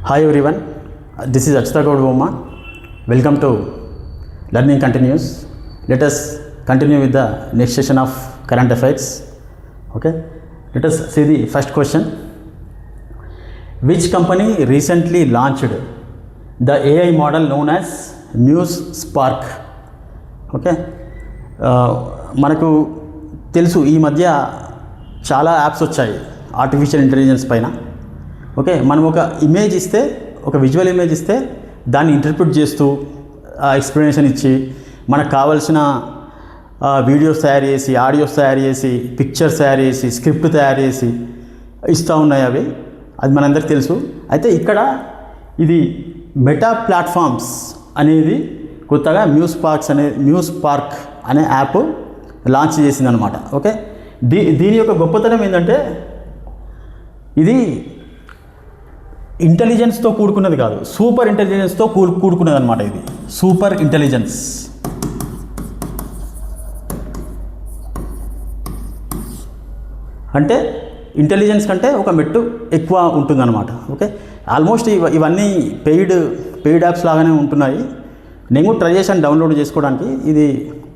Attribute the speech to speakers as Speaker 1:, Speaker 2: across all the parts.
Speaker 1: Hi everyone, this is Achita Gaudavoma. Welcome to Learning Continues. Let us continue with the next session of current affairs. Okay, let us see the first question. Which company recently launched the AI model known as Muse Spark? Okay, మనకు తెలుసు ఈ మధ్య చాలా apps వచ్చాయి artificial intelligence పైన. Okay, మనం ఒక image ఇస్తే, ఒక విజువల్ ఇమేజ్ ఇస్తే దాన్ని ఇంటర్ప్రిట్ చేస్తూ ఎక్స్ప్లెనేషన్ ఇచ్చి మనకు కావాల్సిన వీడియోస్ తయారు చేసి, ఆడియోస్ తయారు చేసి, పిక్చర్స్ తయారు చేసి, స్క్రిప్ట్ తయారు చేసి ఇస్తూ ఉన్నాయి. అది మనందరికీ తెలుసు. అయితే ఇక్కడ ఇది మెటా ప్లాట్ఫామ్స్ అనేది కొత్తగా మ్యూస్ పార్క్ అనే యాప్ లాంచ్ చేసిందనమాట. ఓకే, దీని యొక్క గొప్పతనం ఏంటంటే ఇది ఇంటెలిజెన్స్తో కూడుకున్నది కాదు, సూపర్ ఇంటెలిజెన్స్తో కూడుకున్నది అనమాట. ఇది సూపర్ ఇంటెలిజెన్స్. అంటే ఇంటెలిజెన్స్ కంటే ఒక మెట్టు ఎక్కువ ఉంటుందన్నమాట. ఓకే, ఆల్మోస్ట్ ఇవన్నీ పెయిడ్ యాప్స్ లాగానే ఉంటున్నాయి. నేను కూడా ట్రై చేశాను డౌన్లోడ్ చేసుకోవడానికి. ఇది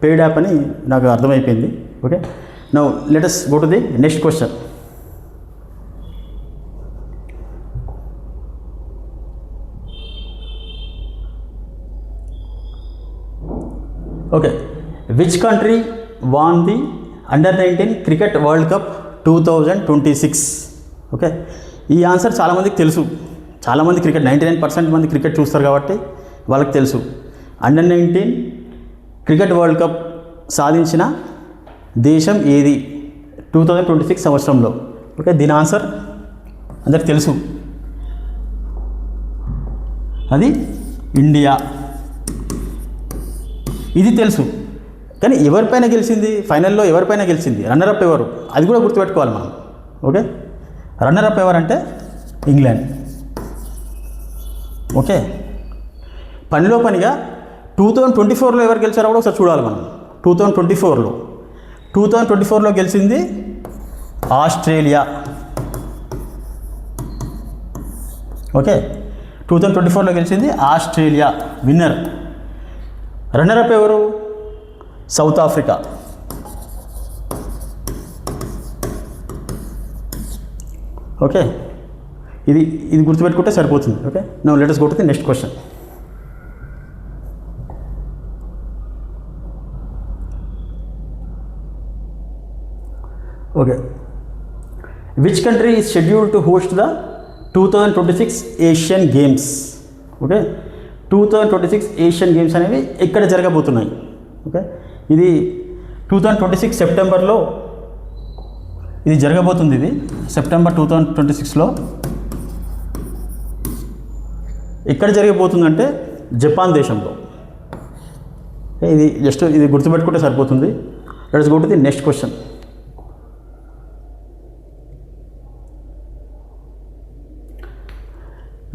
Speaker 1: పెయిడ్ యాప్ అని నాకు అర్థమైపోయింది. Okay, now let us go to the next question. Okay, which country won the Under-19 Cricket World Cup 2026? Okay, ఈ ఆన్సర్ చాలామందికి తెలుసు. చాలామంది 99% మంది క్రికెట్ చూస్తారు కాబట్టి వాళ్ళకి తెలుసు. Under-19 క్రికెట్ వరల్డ్ కప్ సాధించిన దేశం ఏది 2026 సంవత్సరంలో? ఓకే, దీని ఆన్సర్ అందరికి తెలుసు. అది ఇండియా. ఇది తెలుసు, కానీ ఎవరిపైన గెలిచింది? ఫైనల్లో ఎవరిపైన గెలిచింది? రన్నరప్ ఎవరు? అది కూడా గుర్తుపెట్టుకోవాలి మనం. ఓకే, రన్నరప్ ఎవరంటే ఇంగ్లాండ్. ఓకే, పనిలో పనిగా 2024లో ఎవరు గెలిచారో కూడా ఒకసారి చూడాలి మనం. 2024లో గెలిచింది ఆస్ట్రేలియా. ఓకే, 2024లో గెలిచింది ఆస్ట్రేలియా విన్నర్. రన్నరప్ ఎవరు? South Africa. ఓకే, ఇది గుర్తుపెట్టుకుంటే సరిపోతుంది. Okay, now let us go to the next question. Okay, which country is scheduled to host the 2026 Asian games? Okay, 2026 Asian games అనేవి ఎక్కడ జరగబోతున్నాయి? ఓకే, ఇది 2026 సెప్టెంబర్లో ఇది జరగబోతుంది. ఇది సెప్టెంబర్ 2026లో ఎక్కడ జరగబోతుందంటే జపాన్ దేశంలో. ఇది గుర్తుపెట్టుకుంటే సరిపోతుంది. Let's go to the next question.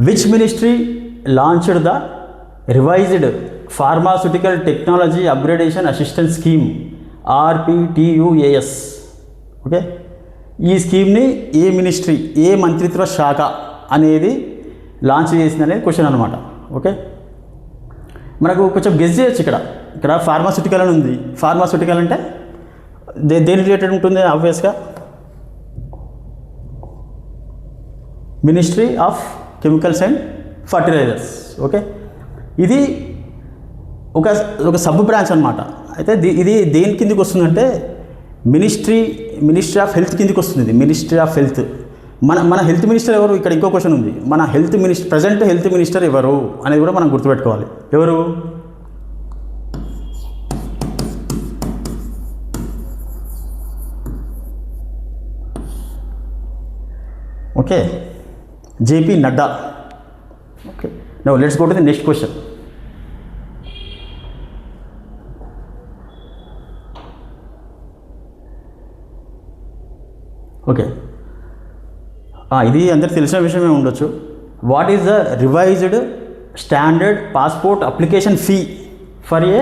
Speaker 1: Which ministry launched the revised Pharmaceutical Technology Upgradation Assistance Scheme RPTUAS? Okay, ఈ స్కీమ్ని ఏ మినిస్ట్రీ, ఏ మంత్రిత్వ శాఖ అనేది లాంచ్ చేసింది అనేది క్వశ్చన్ అనమాట. ఓకే, మనకు కొంచెం గెస్ చేయొచ్చు. ఇక్కడ ఫార్మాస్యూటికల్ అని ఉంది. ఫార్మాస్యూటికల్ అంటే దేని రిలేటెడ్ ఉంటుంది? ఆబ్వియస్గా ministry of chemicals and fertilisers. Okay, ఇది ఒక సబ్ బ్రాంచ్ అనమాట. అయితే ఇది దేని కిందకి వస్తుందంటే మినిస్ట్రీ ఆఫ్ హెల్త్ కిందకి వస్తుంది. ఇది మినిస్ట్రీ ఆఫ్ హెల్త్. మన హెల్త్ మినిస్టర్ ఎవరు? ఇక్కడ ఇంకో క్వశ్చన్ ఉంది. మన ప్రజెంట్ హెల్త్ మినిస్టర్ ఎవరు అనేది కూడా మనం గుర్తుపెట్టుకోవాలి. ఎవరు? Okay, JP Nadda. Okay, now let's go to the next question. Okay, ఇది అందరికి తెలిసిన విషయమే ఉండొచ్చు. What is the revised standard passport application fee for a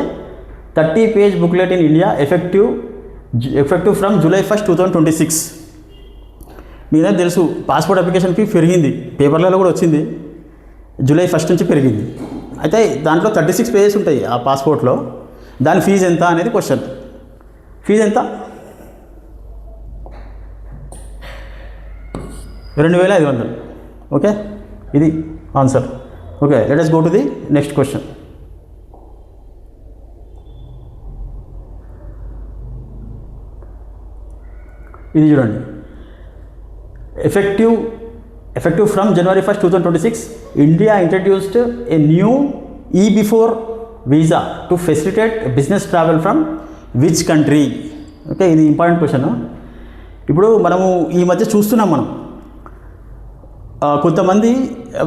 Speaker 1: 30-page booklet in India effective from July 1st, 2026? మీ దగ్గర తెలుసు పాస్పోర్ట్ అప్లికేషన్ ఫీ పెరిగింది, పేపర్లలో కూడా వచ్చింది. జూలై 1 నుంచి పెరిగింది. అయితే దాంట్లో 36 పేజెస్ ఉంటాయి ఆ పాస్పోర్ట్లో. దాని ఫీజు ఎంత అనేది క్వశ్చన్. ఫీజు ఎంత? 2500. ఓకే, ఇది answer. Okay, let us go to the next question. ఇది చూడండి. effective from January 1st, 2026, India introduced a new E-Before visa to facilitate business travel from which country? Okay, ఇది important question. ఇప్పుడు మనము ఈ మధ్య చూస్తున్నాం, మనం కొంతమంది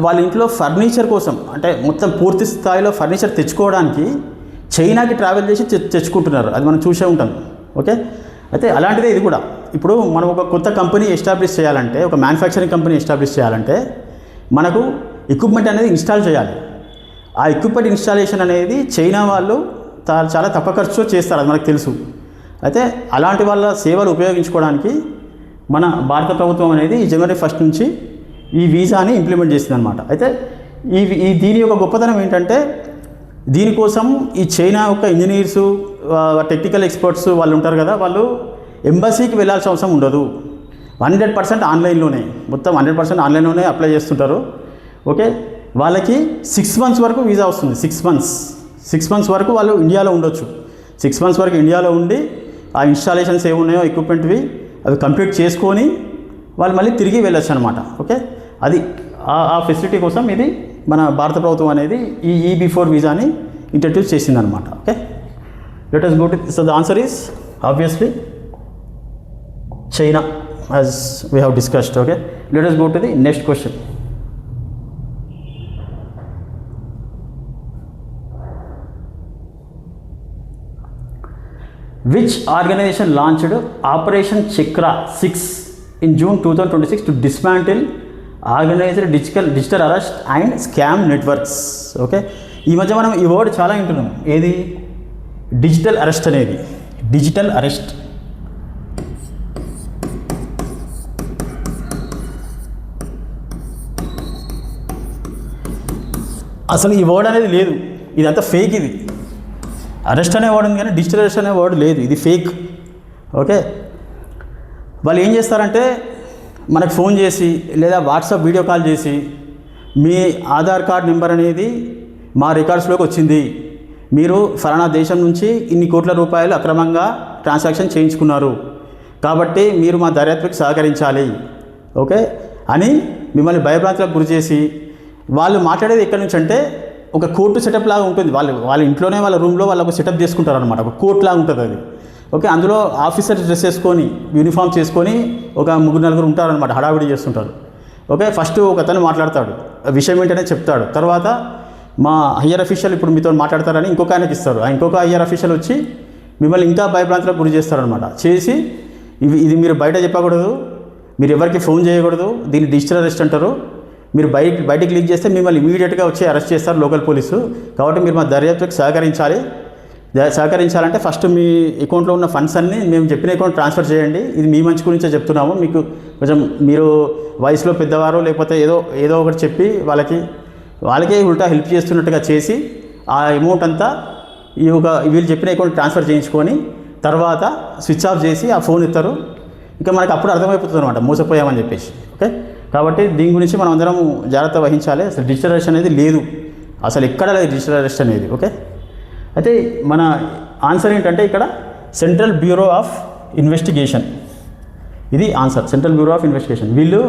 Speaker 1: వాళ్ళ ఇంట్లో ఫర్నిచర్ కోసం, అంటే మొత్తం పూర్తి స్థాయిలో ఫర్నిచర్ తెచ్చుకోవడానికి చైనాకి ట్రావెల్ చేసి తెచ్చుకుంటున్నారు. అది మనం చూసే ఉంటాం. ఓకే, అయితే అలాంటిదే ఇది కూడా. ఇప్పుడు మనం ఒక కొత్త కంపెనీ ఎస్టాబ్లిష్ చేయాలంటే, ఒక మ్యానుఫ్యాక్చరింగ్ కంపెనీ ఎస్టాబ్లిష్ చేయాలంటే మనకు ఎక్విప్మెంట్ అనేది ఇన్స్టాల్ చేయాలి. ఆ ఎక్విప్మెంట్ ఇన్స్టాలేషన్ అనేది చైనా వాళ్ళు చాలా తక్కువ ఖర్చుతో చేస్తారు, అది మనకు తెలుసు. అయితే అలాంటి వాళ్ళ సేవలు ఉపయోగించుకోవడానికి మన భారత ప్రభుత్వం అనేది జనవరి 1 నుంచి ఈ వీసాని ఇంప్లిమెంట్ చేసింది అనమాట. అయితే దీని యొక్క గొప్పతనం ఏంటంటే, దీనికోసం ఈ చైనా యొక్క ఇంజనీర్సు, టెక్నికల్ ఎక్స్పర్ట్స్ వాళ్ళు ఉంటారు కదా, వాళ్ళు ఎంబసీకి వెళ్ళాల్సిన అవసరం ఉండదు. 100% ఆన్లైన్లోనే, మొత్తం 100% ఆన్లైన్లోనే అప్లై చేస్తుంటారు. ఓకే, వాళ్ళకి 6 months వరకు వీసా వస్తుంది. 6 months వరకు వాళ్ళు ఇండియాలో ఉండొచ్చు. 6 months వరకు ఇండియాలో ఉండి ఆ ఇన్స్టాలేషన్స్ ఏమున్నాయో ఎక్విప్మెంట్వి అవి కంప్లీట్ చేసుకొని వాళ్ళు మళ్ళీ తిరిగి వెళ్ళొచ్చు అనమాట. ఓకే, అది ఆ ఫెసిలిటీ కోసం ఇది మన భారత ప్రభుత్వం అనేది ఈ E-Before వీసాని ఇంట్రడ్యూస్ చేసిందనమాట. Okay, let us go to, so the answer is obviously China, as we have discussed. Okay, let us go to the next question. Which organization launched Operation Chakra 6 in June 2026 to dismantle organized digital arrest and scam networks? Okay, ఈ మధ్య మనం ఈ word చాలా వింటున్నాం. ఏది? Digital arrest అనేది. Digital arrest అసలు ఈ వర్డ్ అనేది లేదు, ఇదంతా ఫేక్. ఇది అరెస్ట్ అనే వర్డ్ ఉంది కానీ డిజిటల్ అరెస్ట్ అనే వర్డ్ లేదు, ఇది ఫేక్. ఓకే, వాళ్ళు ఏం చేస్తారంటే మనకు ఫోన్ చేసి లేదా వాట్సాప్ వీడియో కాల్ చేసి, మీ ఆధార్ కార్డ్ నెంబర్ అనేది మా రికార్డ్స్లోకి వచ్చింది, మీరు ఫలానా దేశం నుంచి ఇన్ని కోట్ల రూపాయలు అక్రమంగా ట్రాన్సాక్షన్ చేయించుకున్నారు, కాబట్టి మీరు మా దర్యాప్తుకి సహకరించాలి, ఓకే అని మిమ్మల్ని భయభ్రాంతులకు గురి చేసి, వాళ్ళు మాట్లాడేది ఎక్కడి నుంచి అంటే ఒక కోర్టు సెటప్ లాగా ఉంటుంది. వాళ్ళ ఇంట్లోనే వాళ్ళ రూమ్లో వాళ్ళు ఒక సెటప్ చేసుకుంటారు అనమాట. ఒక కోర్టు లాగా ఉంటుంది అది. ఓకే, అందులో ఆఫీసర్ డ్రెస్ వేసుకొని, యూనిఫామ్ చేసుకొని ఒక 3-4 ఉంటారనమాట, హడావిడి చేస్తుంటారు. ఓకే, ఫస్ట్ ఒక అతను మాట్లాడతాడు, విషయం ఏంటనే చెప్తాడు. తర్వాత మా హయ్యర్ అఫీషియల్ ఇప్పుడు మీతో మాట్లాడతారని ఇంకొక ఆయనకి ఇస్తారు. ఆ ఇంకొక హయ్యర్ అఫీషియల్ వచ్చి మిమ్మల్ని ఇంకా భయభ్రాంతులకు గురి చేస్తారనమాట. చేసి ఇది మీరు బయట చెప్పకూడదు, మీరు ఎవరికి ఫోన్ చేయకూడదు, దీన్ని డిజిటల్ అరెస్ట్ అంటారు, మీరు బయటికి లీక్ చేస్తే మిమ్మల్ని ఇమీడియట్గా వచ్చి అరెస్ట్ చేస్తారు లోకల్ పోలీసు, కాబట్టి మీరు మా దర్యాప్తుకి సహకరించాలంటే ఫస్ట్ మీ అకౌంట్లో ఉన్న ఫండ్స్ అన్నీ మేము చెప్పిన అకౌంట్ ట్రాన్స్ఫర్ చేయండి, ఇది మీ మంచి గురించే చెప్తున్నాము, మీకు కొంచెం మీరు వయసులో పెద్దవారు లేకపోతే ఏదో ఒకటి చెప్పి వాళ్ళకే ఉల్టా హెల్ప్ చేస్తున్నట్టుగా చేసి ఆ అమౌంట్ అంతా వీళ్ళు చెప్పిన అకౌంట్ ట్రాన్స్ఫర్ చేయించుకొని తర్వాత స్విచ్ ఆఫ్ చేసి ఆ ఫోన్ ఇస్తారు. ఇంకా మనకు అప్పుడు అర్థమైపోతుంది అనమాట మోసపోయామని చెప్పేసి. ఓకే, కాబట్టి దీని గురించి మనం అందరం జాగ్రత్త వహించాలి. అసలు డిజిటల్ అరెస్ట్ అనేది లేదు, అసలు ఎక్కడ లేదు డిజిటల్ అరెస్ట్ అనేది. ఓకే, అయితే మన ఆన్సర్ ఏంటంటే ఇక్కడ సెంట్రల్ బ్యూరో ఆఫ్ ఇన్వెస్టిగేషన్, ఇది answer. Central bureau of investigation వీళ్ళు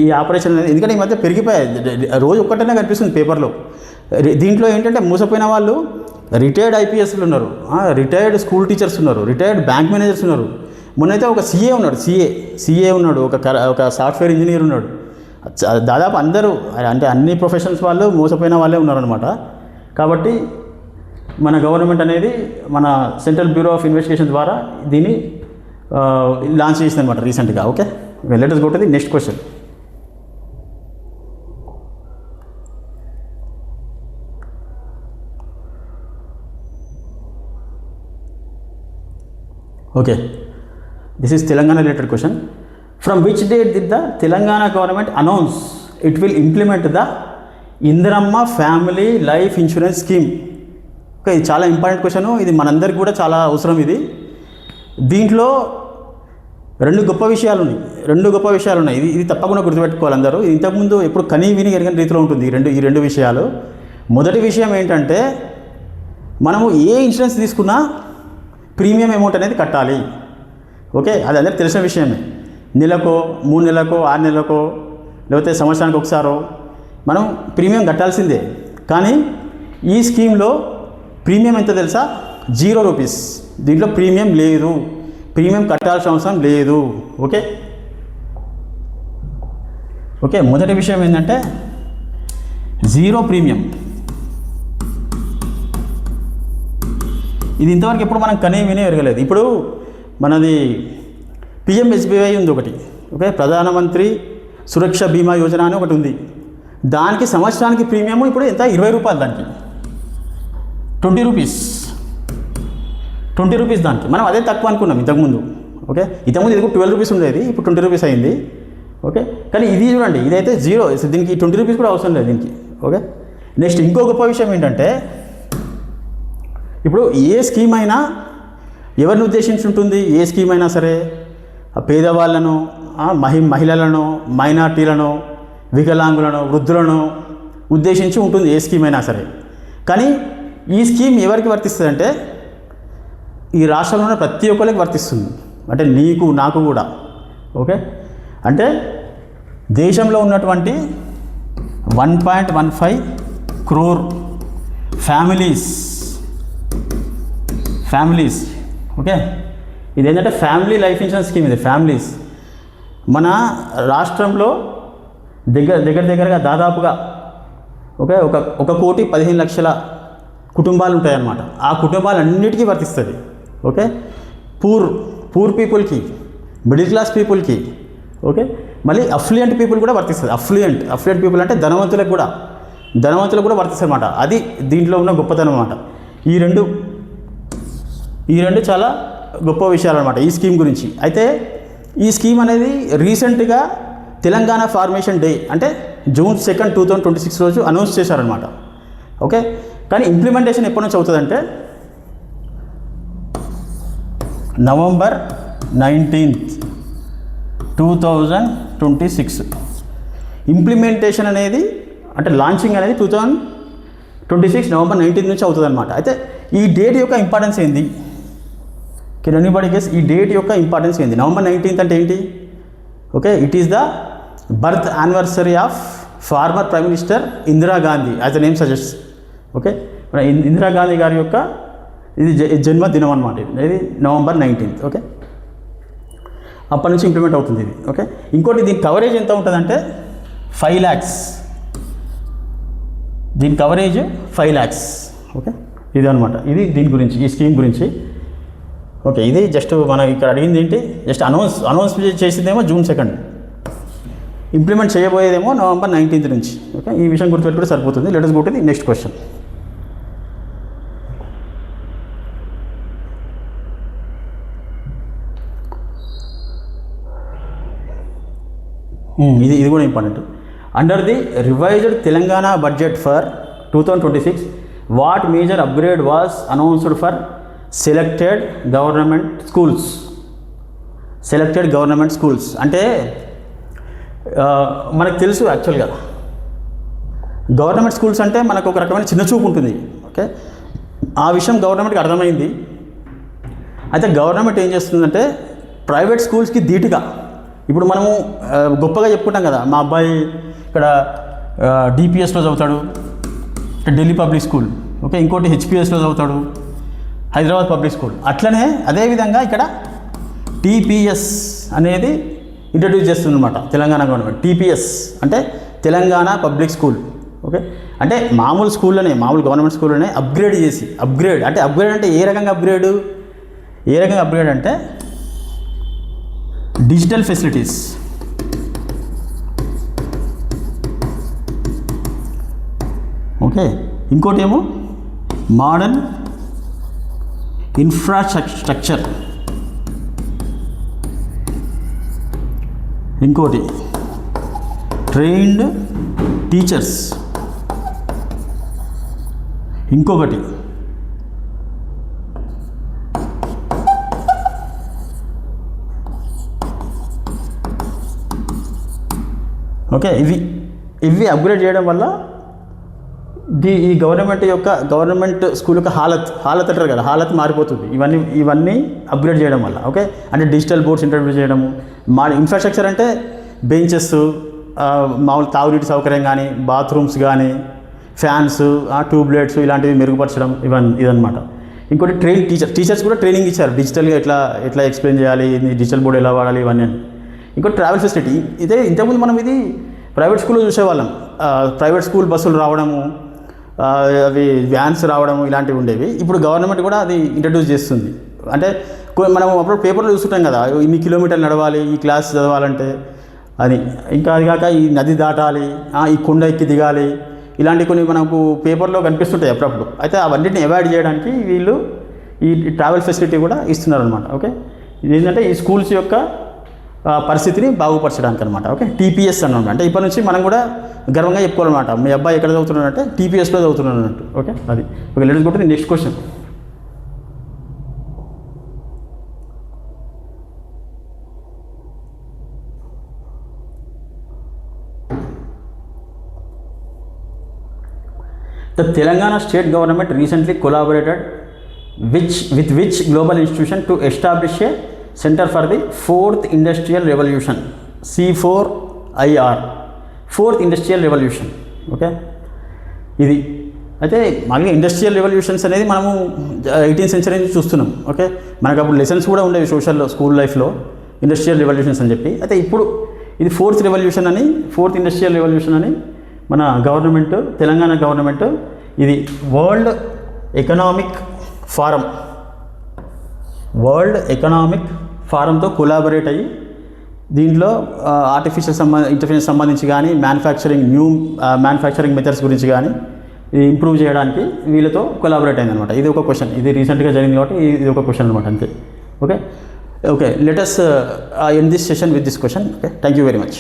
Speaker 1: ఈ ఆపరేషన్ అనేది, ఎందుకంటే ఈ మధ్య పెరిగిపోయాయి, రోజు ఒక్కటనే కనిపిస్తుంది పేపర్లో. దీంట్లో ఏంటంటే మోసపోయిన వాళ్ళు రిటైర్డ్ ఐపీఎస్లు ఉన్నారు, రిటైర్డ్ స్కూల్ టీచర్స్ ఉన్నారు, రిటైర్డ్ బ్యాంక్ మేనేజర్స్ ఉన్నారు. మొన్నైతే ఒక సిఏ ఉన్నాడు, ఒక సాఫ్ట్వేర్ ఇంజనీర్ ఉన్నాడు. దాదాపు అందరూ, అంటే అన్ని ప్రొఫెషన్స్ వాళ్ళు మోసపోయిన వాళ్ళే ఉన్నారనమాట. కాబట్టి మన గవర్నమెంట్ అనేది మన సెంట్రల్ బ్యూరో ఆఫ్ ఇన్వెస్టిగేషన్ ద్వారా దీన్ని లాంచ్ చేసింది అనమాట రీసెంట్గా. Okay, let us go to the next question. Okay, this is Telangana related question. From which date did the Telangana government announce it will implement the Indiramma family life insurance scheme. Okay, ఇది చాలా important question, ఇది మనందరికీ కూడా చాలా అవసరం. దీంట్లో రెండు గొప్ప విషయాలు ఉన్నాయి. ఇది తప్పకుండా గుర్తుపెట్టుకోవాలి అందరూ. ఇంతకుముందు ఎప్పుడు కనీ విని ఎరగని రీతిలో ఉంటుంది ఈ రెండు విషయాలు. మొదటి విషయం ఏంటంటే, మనము ఏ ఇన్సూరెన్స్ తీసుకున్నా ప్రీమియం అమౌంట్ అనేది కట్టాలి. ఓకే, అది అందరికీ తెలిసిన విషయమే. నెలకో, 3 నెలలకో, 6 నెలలకో, లేకపోతే సంవత్సరానికి ఒకసారో మనం ప్రీమియం కట్టాల్సిందే. కానీ ఈ స్కీమ్లో ప్రీమియం ఎంత తెలుసా? 0 రూపీస్. దీంట్లో ప్రీమియం లేదు, ప్రీమియం కట్టాల్సిన అవసరం లేదు. ఓకే, మొదటి విషయం ఏంటంటే 0 ప్రీమియం. ఇది ఇంతవరకు ఎప్పుడు మనం కనీ విని ఎరగలేదు. ఇప్పుడు మనది PMSBY ఉంది ఒకటి. ఓకే, ప్రధానమంత్రి సురక్ష బీమా యోజన అని ఒకటి ఉంది. దానికి సంవత్సరానికి ప్రీమియం ఇప్పుడు ఎంత? 20 రూపాయలు. దానికి 20 రూపీస్. 20 రూపీస్ దానికి. మనం అదే తక్కువ అనుకున్నాం ఇంతకుముందు. ఓకే, ఇంతకుముందు ఇది 12 రూపీస్ ఉండేది, ఇప్పుడు 20 రూపీస్ అయింది. ఓకే, కానీ ఇది చూడండి, ఇదైతే 0. దీనికి 20 రూపీస్ కూడా అవసరం లేదు దీనికి. ఓకే, నెక్స్ట్ ఇంకో గొప్ప విషయం ఏంటంటే, ఇప్పుడు ఏ స్కీమ్ అయినా ఎవరిని ఉద్దేశించి ఉంటుంది? ఏ స్కీమ్ అయినా సరే పేదవాళ్ళను, మహిళలను, మైనార్టీలను, వికలాంగులను, వృద్ధులను ఉద్దేశించి ఉంటుంది ఏ స్కీమ్ అయినా సరే. కానీ ఈ స్కీమ్ ఎవరికి వర్తిస్తుంది అంటే, ఈ రాష్ట్రంలో ఉన్న ప్రతి ఒక్కరికి వర్తిస్తుంది. అంటే నీకు, నాకు కూడా. ఓకే, అంటే దేశంలో ఉన్నటువంటి 1.15 crore ఫ్యామిలీస్. ఓకే, ఇదేంటంటే ఫ్యామిలీ లైఫ్ ఇన్సూరెన్స్ స్కీమ్. ఇది ఫ్యామిలీస్. మన రాష్ట్రంలో దగ్గరగా దాదాపుగా ఓకే 1,15,00,000 కుటుంబాలు ఉంటాయన్నమాట. ఆ కుటుంబాలన్నిటికీ వర్తిస్తుంది. ఓకే, పూర్ పీపుల్కి, మిడిల్ క్లాస్ పీపుల్కి, ఓకే, మళ్ళీ అఫ్లుయెంట్ పీపుల్ కూడా వర్తిస్తుంది. అఫ్లుయెంట్ పీపుల్ అంటే ధనవంతులకు కూడా వర్తిస్తుంది అన్నమాట. అది దీంట్లో ఉన్న గొప్పతనం అన్నమాట. ఈ రెండు చాలా గొప్ప విషయాలు అన్నమాట ఈ స్కీమ్ గురించి. అయితే ఈ స్కీమ్ అనేది రీసెంట్గా తెలంగాణ ఫార్మేషన్ డే అంటే June 2, 2026 రోజు అనౌన్స్ చేశారనమాట. ఓకే, కానీ ఇంప్లిమెంటేషన్ ఎప్పటి నుంచి అవుతుందంటే November 19, 2026 ఇంప్లిమెంటేషన్ అనేది, అంటే లాంచింగ్ అనేది 2026 November 19 నుంచి అవుతుంది అనమాట. అయితే ఈ డేట్ యొక్క ఇంపార్టెన్స్ ఏంది? Can anybody guess? ఈ డేట్ యొక్క ఇంపార్టెన్స్ ఏంది? November 19 అంటే ఏంటి? Okay, it is the birth anniversary of farmer prime minister Indira Gandhi, as the name suggest. Okay, Indira Gandhi గారి యొక్క ఇది జన్మదినం అనమాట. ఇది November 19. ఓకే, అప్పటి నుంచి ఇంప్లిమెంట్ అవుతుంది ఇది. ఓకే, ఇంకోటి దీని కవరేజ్ ఎంత ఉంటుందంటే 5 lakhs. దీని కవరేజ్ 5 lakhs. ఓకే, ఇది అనమాట. ఇది దీని గురించి, ఈ స్కీమ్ గురించి. ఓకే, ఇది జస్ట్ మనం ఇక్కడ అడిగింది ఏంటి? జస్ట్ అనౌన్స్ చేసిందేమో June 2, ఇంప్లిమెంట్ చేయబోయేదేమో November 19 నుంచి. ఓకే, ఈ విషయం గుర్తుపెట్టుకుంటే సరిపోతుంది. Let us go to the next question. ఇది కూడా important. Under the revised Telangana budget for 2026 what major upgrade was announced for selected government schools. అంటే మనకు తెలుసు యాక్చువల్గా గవర్నమెంట్ స్కూల్స్ అంటే మనకు ఒక రకమైన చిన్న చూపు ఉంటుంది. ఓకే, ఆ విషయం గవర్నమెంట్కి అర్థమైంది. అయితే గవర్నమెంట్ ఏం చేస్తుందంటే ప్రైవేట్ స్కూల్స్కి ధీటుగా, ఇప్పుడు మనము గొప్పగా చెప్పుకుంటాం కదా, మా అబ్బాయి ఇక్కడ DPSలో చదువుతాడు, ఢిల్లీ పబ్లిక్ స్కూల్. ఓకే, ఇంకోటి HPSలో చదువుతాడు, హైదరాబాద్ పబ్లిక్ స్కూల్. అట్లనే అదేవిధంగా ఇక్కడ TPS అనేది ఇంట్రడ్యూస్ చేస్తుందన్నమాట తెలంగాణ గవర్నమెంట్. TPS అంటే తెలంగాణ పబ్లిక్ స్కూల్. ఓకే, అంటే మామూలు గవర్నమెంట్ స్కూల్లోనే అప్గ్రేడ్ అంటే ఏ రకంగా అప్గ్రేడ్ అంటే డిజిటల్ ఫెసిలిటీస్, ఓకే, ఇంకోటి ఏమో మోడర్న్ ఇన్ఫ్రాస్ట్రక్చర్, ఇంకోటి ట్రైన్డ్ టీచర్స్, ఇంకొకటి ఓకే, ఇవి అప్గ్రేడ్ చేయడం వల్ల ఈ గవర్నమెంట్ స్కూల్ యొక్క హాలత్ అంటారు కదా, హాలత్ మారిపోతుంది ఇవన్నీ అప్గ్రేడ్ చేయడం వల్ల. ఓకే, అంటే డిజిటల్ బోర్డ్స్ ఇంట్రడ్యూస్ చేయడము, ఇన్ఫ్రాస్ట్రక్చర్ అంటే బెంచెస్, మామూలు తాగునీటి సౌకర్యం కానీ, బాత్రూమ్స్ కానీ, ఫ్యాన్స్, ట్యూబ్లైట్స్ ఇలాంటివి మెరుగుపరచడం ఇదన్నమాట. ఇంకోటి టీచర్స్ కూడా ట్రైనింగ్ ఇచ్చారు, డిజిటల్గా ఎట్లా ఎక్స్ప్లెయిన్ చేయాలి, డిజిటల్ బోర్డ్ ఎలా వాడాలి ఇవన్నీ. ఇంకోటి ట్రావెల్ ఫెసిలిటీ. ఇంతకుముందు మనం ఇది ప్రైవేట్ స్కూల్లో చూసేవాళ్ళం, ప్రైవేట్ స్కూల్ బస్సులు రావడము, అవి వ్యాన్స్ రావడము ఇలాంటివి ఉండేవి. ఇప్పుడు గవర్నమెంట్ కూడా అది ఇంట్రడ్యూస్ చేస్తుంది. అంటే మనం అప్పుడు పేపర్లో చూస్తుంటాం కదా, ఇన్ని కిలోమీటర్లు నడవాలి ఈ క్లాస్ చదవాలంటే అది. ఇంకా అది కాక ఈ నది దాటాలి, ఈ కొండ ఎక్కి దిగాలి, ఇలాంటి కొన్ని మనకు పేపర్లో కనిపిస్తుంటాయి అప్పుడప్పుడు. అయితే అవన్నిటిని అవాయిడ్ చేయడానికి వీళ్ళు ఈ ట్రావెల్ ఫెసిలిటీ కూడా ఇస్తున్నారనమాట. ఓకే, ఇది ఏంటంటే ఈ స్కూల్స్ యొక్క పరిస్థితిని బాగుపరచడానికి అనమాట. ఓకే, టీపీఎస్ అన్నమాట. అంటే ఇప్పటి నుంచి మనం కూడా గర్వంగా చెప్పుకోవాలన్నమాట, మీ అబ్బాయి ఎక్కడ చదువుతున్నాడంటే టీపీఎస్లో చదువుతున్నాడు అన్నట్టు. ఓకే, అది. Okay, let's go to the next question. The Telangana state government recently collaborated with which global institution to establish a Center for the Fourth Industrial Revolution, C4IR, Fourth Industrial Revolution. Okay, ఇది అయితే మళ్ళీ industrial revolutions అనేది మనము 18th century నుంచి చూస్తున్నాం. Okay, మనకు అప్పుడు lessons కూడా ఉండేవి సోషల్లో, స్కూల్ లైఫ్లో ఇండస్ట్రియల్ రెవల్యూషన్స్ అని చెప్పి. అయితే ఇప్పుడు ఇది ఫోర్త్ ఇండస్ట్రియల్ రెవల్యూషన్ అని మన గవర్నమెంట్, తెలంగాణ గవర్నమెంట్ ఇది వరల్డ్ ఎకనామిక్ ఫారంతో కొలాబరేట్ అయ్యి దీంట్లో ఆర్టిఫిషియల్ ఇంటెలిజెన్స్ సంబంధించి కానీ, మ్యానుఫ్యాక్చరింగ్ మెథడ్స్ గురించి కానీ ఇంప్రూవ్ చేయడానికి వీళ్ళతో కొలాబరేట్ అయిందనమాట. ఇది ఒక క్వశ్చన్, ఇది రీసెంట్గా జరిగింది కాబట్టి ఇది ఒక క్వశ్చన్ అనమాట, అంతే. Okay, let us end this session with this question. Okay, thank you very much.